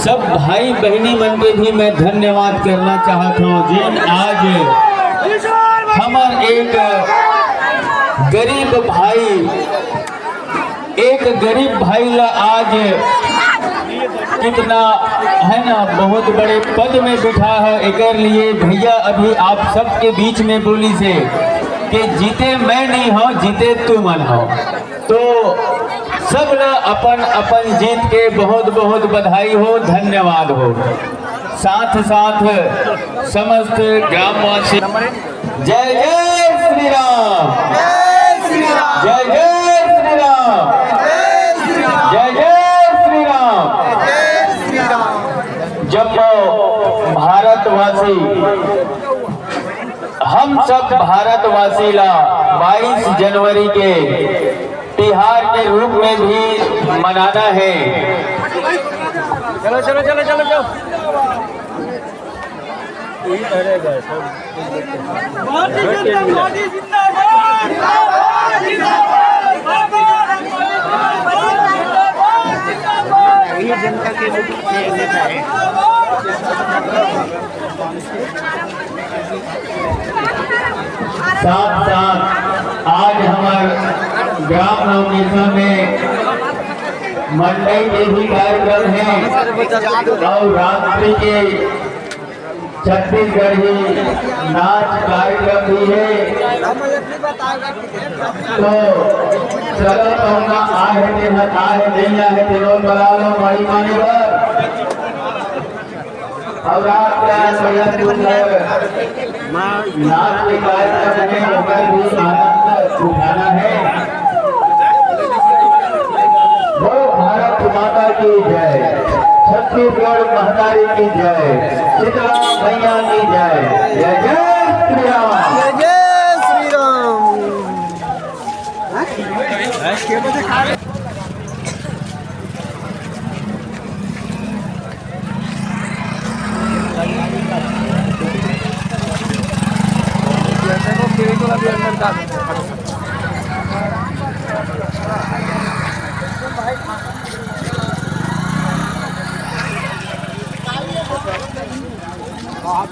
सब भाई बहनी मन के भी मैं धन्यवाद करना चाहता हूँ जिन आज हमार एक गरीब भाई ला आज कितना है ना बहुत बड़े पद में बिठा है। एक लिए भैया अभी आप सबके बीच में बोली से कि जीते मैं नहीं हो जीते तू मन हो, तो सब ला अपन अपन जीत के बहुत बहुत बधाई हो, धन्यवाद हो। साथ साथ समस्त ग्रामवासी जय जय श्री राम, जय जय श्री राम, जय जय श्री राम। जम्मू भारतवासी हम सब भारतवासी ला 22 जनवरी के तिहार के रूप में भी मनाना है। चलो चलो चलो चलो चलो जनता के नेता है। साथ साथ आज हमारे ग्राम नवनिर्माण में मंडई के भी कार्यक्रम हैं और रात्रि के छत्तीसगढ़ी नाच कार्यक्रम भी है। तो चलो कहूँगा आहे नहीं आहे दिनों बना लो माई माने और रात का नाच के कार्यक्रम में होकर भी आनंद उठाना है। वो भारत माता की जय, छत्तीसगढ़ महतारी की जय, शीतला मैया की जय, जय जय श्री राम, जय जय श्री राम। आप